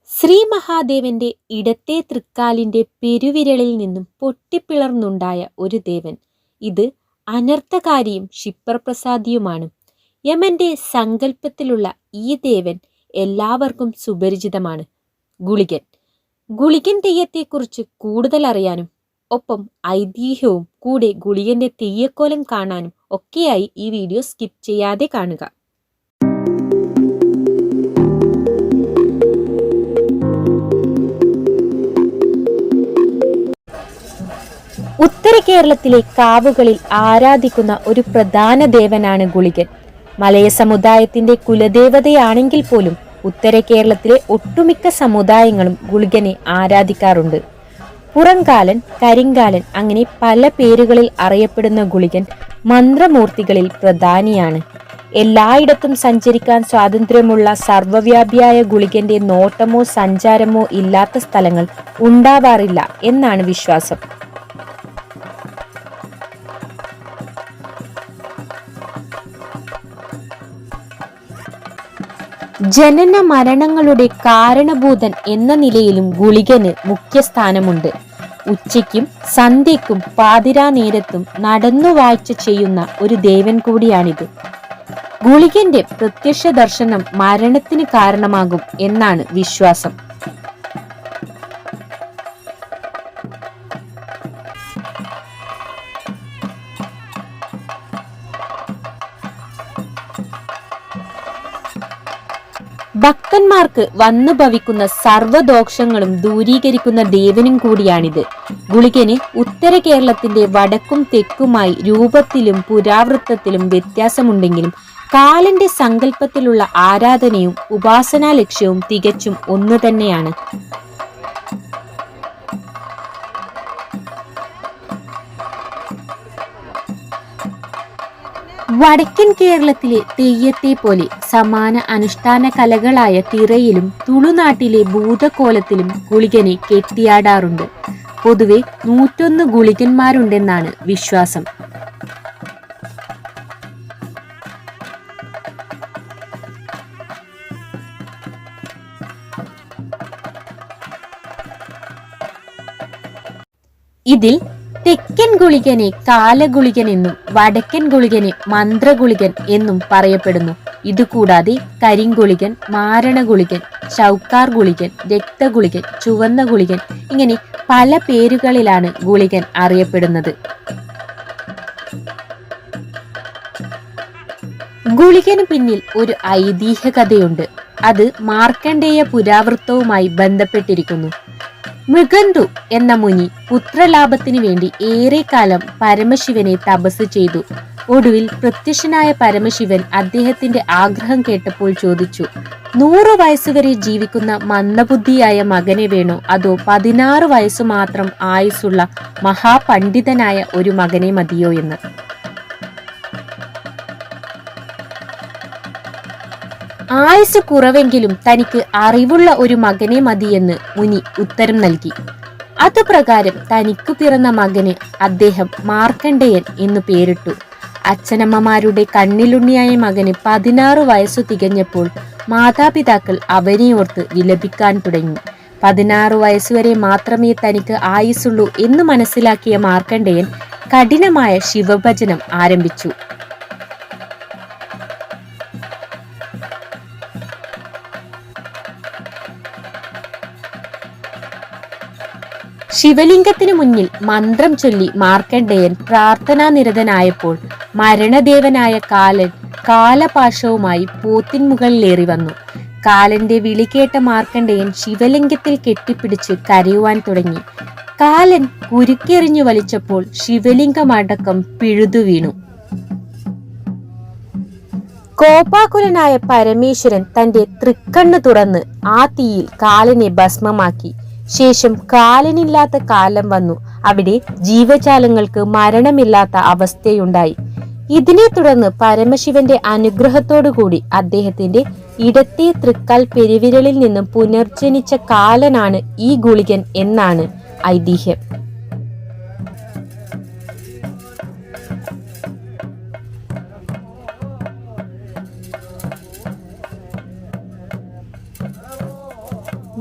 ശ്രീ മഹാദേവന്റെ ഇടത്തെ തൃക്കാലിന്റെ പെരുവിരലിൽ നിന്നും പൊട്ടിപ്പിളർന്നുണ്ടായ ഒരു ദേവൻ. ഇത് അനർത്ഥകാരിയും ക്ഷിപ്രപ്രസാദിയുമാണ്. യമന്റെ സങ്കല്പത്തിലുള്ള ഈ ദേവൻ എല്ലാവർക്കും സുപരിചിതമാണ്. ഗുളികൻ. ഗുളികൻ തെയ്യത്തെക്കുറിച്ച് കൂടുതൽ അറിയാനും ഒപ്പം ഐതിഹ്യവും കൂടെ ഗുളികന്റെ തെയ്യക്കോലം കാണാനും ഒക്കെയായി ഈ വീഡിയോ സ്കിപ്പ് ചെയ്യാതെ കാണുക. ഉത്തര കേരളത്തിലെ കാവുകളിൽ ആരാധിക്കുന്ന ഒരു പ്രധാന ദേവനാണ് ഗുളികൻ. മലയ സമുദായത്തിന്റെ കുലദേവതയാണെങ്കിൽ പോലും ഉത്തര കേരളത്തിലെ ഒട്ടുമിക്ക സമുദായങ്ങളും ഗുളികനെ ആരാധിക്കാറുണ്ട്. പുറംകാലൻ, കരിങ്കാലൻ അങ്ങനെ പല പേരുകളിൽ അറിയപ്പെടുന്ന ഗുളികൻ മന്ത്രമൂർത്തികളിൽ പ്രധാനിയാണ്. എല്ലായിടത്തും സഞ്ചരിക്കാൻ സ്വാതന്ത്ര്യമുള്ള സർവ്വവ്യാപിയായ ഗുളികന്റെ നോട്ടമോ സഞ്ചാരമോ ഇല്ലാത്ത സ്ഥലങ്ങൾ ഉണ്ടാവാറില്ല എന്നാണ് വിശ്വാസം. ജനന മരണങ്ങളുടെ കാരണഭൂതൻ എന്ന നിലയിലും ഗുളികന് മുഖ്യസ്ഥാനമുണ്ട്. ഉച്ചയ്ക്കും സന്ധ്യയ്ക്കും പാതിരാ നേരത്തും നടന്നു വാഴ്ച ചെയ്യുന്ന ഒരു ദേവൻ കൂടിയാണിത്. ഗുളികന്റെ പ്രത്യക്ഷ ദർശനം മരണത്തിന് കാരണമാകും എന്നാണ് വിശ്വാസം. ഭക്തന്മാർക്ക് വന്നു ഭവിക്കുന്ന സർവ്വദോഷങ്ങളും ദൂരീകരിക്കുന്ന ദേവനും കൂടിയാണിത്. ഗുളികന് ഉത്തര കേരളത്തിന്റെ വടക്കും തെക്കുമായി രൂപത്തിലും പുരാവൃത്തത്തിലും വ്യത്യാസമുണ്ടെങ്കിലും കാലന്റെ സങ്കല്പത്തിലുള്ള ആരാധനയും ഉപാസനാ ലക്ഷ്യവും തികച്ചും ഒന്നു തന്നെയാണ്. വടക്കൻ കേരളത്തിലെ തെയ്യത്തെ പോലെ സമാന അനുഷ്ഠാന കലകളായ തിറയിലും തുളുനാട്ടിലെ ഭൂതക്കോലത്തിലും ഗുളികനെ കെട്ടിയാടാറുണ്ട്. പൊതുവെ 101 ഗുളികന്മാരുണ്ടെന്നാണ് വിശ്വാസം. ഇതിൽ തെക്കൻ ഗുളികനെ കാലഗുളികൻ എന്നും വടക്കൻ ഗുളികനെ മന്ത്രഗുളികൻ എന്നും പറയപ്പെടുന്നു. ഇതുകൂടാതെ കരിങ്കുളികൻ, മാരണഗുളികൻ, ചൗക്കാർ ഗുളികൻ, രക്തഗുളികൻ, ചുവന്ന ഗുളികൻ ഇങ്ങനെ പല പേരുകളിലാണ് ഗുളികൻ അറിയപ്പെടുന്നത്. ഗുളികന് പിന്നിൽ ഒരു ഐതിഹ്യ കഥയുണ്ട്. അത് മാർക്കണ്ഡേയ പുരാവൃത്തവുമായി ബന്ധപ്പെട്ടിരിക്കുന്നു. മൃഗന്തു എന്ന മുനി പുത്രലാഭത്തിന് വേണ്ടി ഏറെക്കാലം പരമശിവനെ തപസ് ചെയ്തു. ഒടുവിൽ പ്രത്യക്ഷനായ പരമശിവൻ അദ്ദേഹത്തിന്റെ ആഗ്രഹം കേട്ടപ്പോൾ ചോദിച്ചു, 100 വയസ്സുവരെ ജീവിക്കുന്ന മന്ദബുദ്ധിയായ മകനെ വേണോ അതോ 16 വയസ്സു മാത്രം ആയുസ്സുള്ള മഹാപണ്ഡിതനായ ഒരു മകനെ മതിയോ എന്ന്. ആയുസ് കുറവെങ്കിലും തനിക്ക് അറിവുള്ള ഒരു മകനെ മതിയെന്ന് മുനി ഉത്തരം നൽകി. അതുപ്രകാരം തനിക്കു പിറന്ന മകന് അദ്ദേഹം മാർക്കണ്ഡേയൻ എന്നു പേരിട്ടു. അച്ഛനമ്മമാരുടെ കണ്ണിലുണ്ണിയായ മകന് 16 വയസ്സു തികഞ്ഞപ്പോൾ മാതാപിതാക്കൾ അവനെയോർത്ത് വിലപിക്കാൻ തുടങ്ങി. 16 വയസ്സുവരെ മാത്രമേ തനിക്ക് ആയുസുള്ളൂ എന്ന് മനസ്സിലാക്കിയ മാർക്കണ്ഡേയൻ കഠിനമായ ശിവഭജനം ആരംഭിച്ചു. ശിവലിംഗത്തിനു മുന്നിൽ മന്ത്രം ചൊല്ലി മാർക്കണ്ഡേയൻ പ്രാർത്ഥനാനിരതനായപ്പോൾ മരണദേവനായ കാലൻ കാലപാശവുമായി പോത്തിൻ മുകളിലേറി വന്നു. കാലന്റെ വിളി കേട്ട മാർക്കണ്ഡേയൻ ശിവലിംഗത്തിൽ കെട്ടിപ്പിടിച്ച് കരയുവാൻ തുടങ്ങി. കാലൻ കുരുക്കെറിഞ്ഞു വലിച്ചപ്പോൾ ശിവലിംഗമടക്കം പിഴുതു വീണു. കോപാകുലനായ പരമേശ്വരൻ തന്റെ തൃക്കണ്ണ് തുറന്ന് ആ തീയിൽ കാലനെ ഭസ്മമാക്കി. ശേഷം കാലനില്ലാത്ത കാലം വന്നു. അവിടെ ജീവജാലങ്ങൾക്ക് മരണമില്ലാത്ത അവസ്ഥയുണ്ടായി. ഇതിനെ തുടർന്ന് പരമശിവന്റെ അനുഗ്രഹത്തോടുകൂടി അദ്ദേഹത്തിന്റെ ഇടത്തെ തൃക്കാൽ പെരുവിരലിൽ നിന്നും പുനർജനിച്ച കാലനാണ് ഈ ഗുളികൻ എന്നാണ് ഐതിഹ്യം.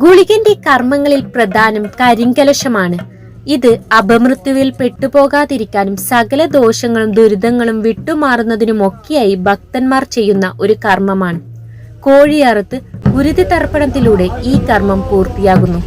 ഗുളികന്റെ കർമ്മങ്ങളിൽ പ്രധാനം കരിങ്കലശമാണ്. ഇത് അപമൃത്യുവിൽ പെട്ടുപോകാതിരിക്കാനും സകല ദോഷങ്ങളും ദുരിതങ്ങളും വിട്ടുമാറുന്നതിനുമൊക്കെയായി ഭക്തന്മാർ ചെയ്യുന്ന ഒരു കർമ്മമാണ്. കോഴിയറുത്ത് ഗുരുതി തർപ്പണത്തിലൂടെ ഈ കർമ്മം പൂർത്തിയാകുന്നു.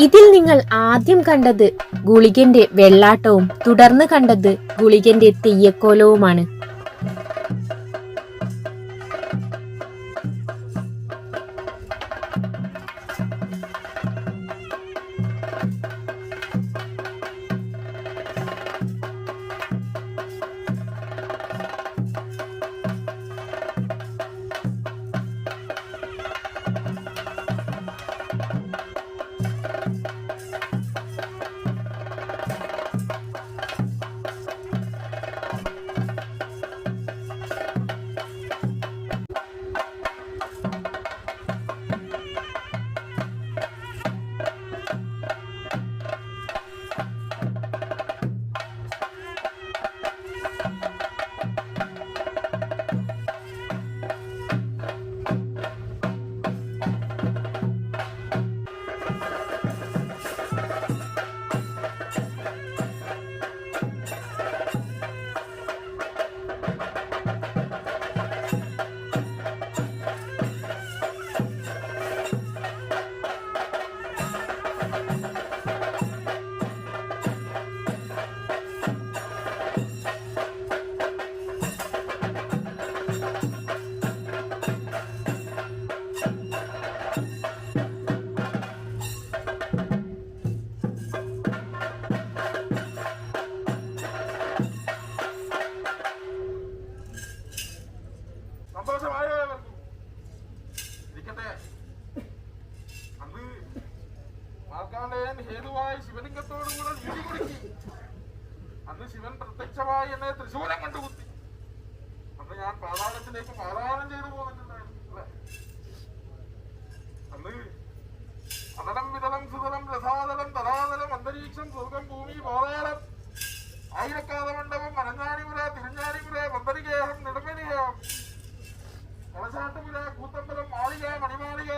ഇതിൽ നിങ്ങൾ ആദ്യം കണ്ടത് ഗുളികന്റെ വെള്ളാട്ടവും തുടർന്ന് കണ്ടത് ഗുളികന്റെ തെയ്യക്കോലവുമാണ്. ഹേതുവായി ശിവലിംഗത്തോടുകൂടെ നീതി കൊടുക്കി. അന്ന് ശിവൻ പ്രത്യക്ഷമായി എന്നെ തൃശൂലം കൊണ്ട് കുത്തി. അന്ന് ഞാൻ പാതാളത്തിലേക്ക് പാതാളം ചെയ്തു പോന്നിട്ടുണ്ടായിരുന്നു. അന്ന് അതലം വിതലം സുതലം രസാതലം തലാതലം അന്തരീക്ഷം സ്വർഗം ഭൂമി പാതാളം ആയിരക്കാത മണ്ഡപം മരഞ്ഞാണിപുര തിരുഞ്ഞാണിപുര പന്തരികേഹം നെടുമനികേഹം കളശാട്ടുപുര കൂത്തമ്പലം മാളിക മണിമാളിക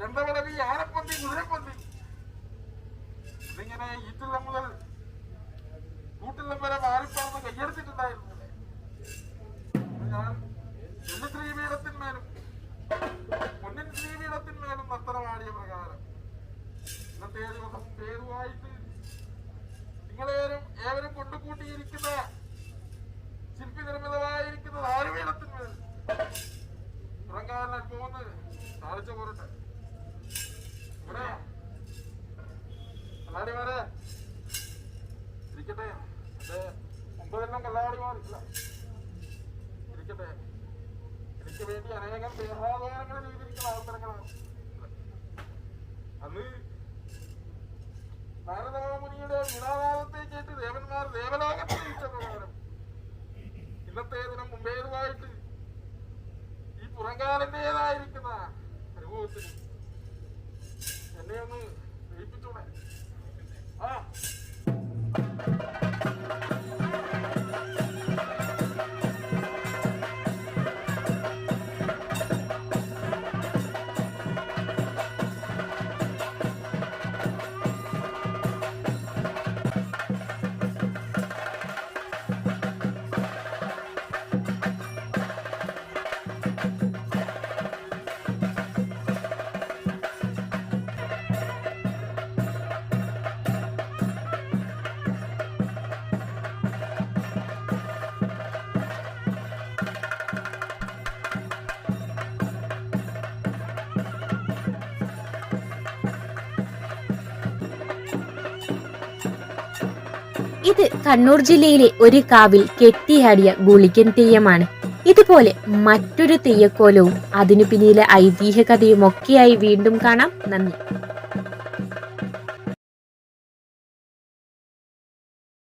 ഗന്ധവലവി ആനപ്പന്തി കുതിരപ്പന്തി ഇതിങ്ങനെ ഈറ്റില്ലം മുതൽ കൂട്ടില്ലം വരെ മാറിപ്പറന്ന് കയ്യെടുത്തിട്ടുണ്ടായിരുന്നു. ഞാൻ ശ്രീപീഠത്തിന്മേലും പൊന്നിൻ ശ്രീപീഠത്തിന്മേലും നർത്തനമാടിയ പ്രകാരം ഇന്നത്തെ ദിവസം പേരുവായിട്ട് ഏവരും കൊണ്ടുകൂട്ടിയിരിക്കുന്ന ശില്പി നിർമ്മിതമായിരിക്കുന്ന ധാരുപീഠത്തിന്മേൽ പുറങ്കാരൻ പോകുന്നത് താഴ്ച പോരട്ടെ. ഇവിടെ കല്ലാടിമാരെ ഇരിക്കട്ടെ. എന്റെ മുമ്പതെല്ലാം കല്ലാടിമാരില്ല ഇരിക്കട്ടെ. എനിക്ക് വേണ്ടി അനേകം ദേഹാധാരങ്ങൾ ചെയ്തിരിക്കുന്ന അവസരങ്ങളാണ്. അന്ന് നാരദമുനിയുടെ വീണാനാദത്തെ കേട്ട് ദേവന്മാർ ദേവലോകത്തിൽ വിളിച്ച പ്രകാരം ഇന്നത്തെ ദിനം മുമ്പേതുമായിട്ട് ഈ പുറങ്കാലന്റേതായിരിക്കുന്ന അനുഭവത്തിന് എന്നെ ഒന്ന് ജയിപ്പിച്ചോണേ. ആ ഇത് കണ്ണൂർ ജില്ലയിലെ ഒരു കാവിൽ കെട്ടിയാടിയ ഗുളികൻ തെയ്യമാണ്. ഇതുപോലെ മറ്റൊരു തെയ്യക്കോലവും അതിനു പിന്നിലെ ഐതിഹ്യ കഥയും ഒക്കെയായി വീണ്ടും കാണാം. നന്ദി.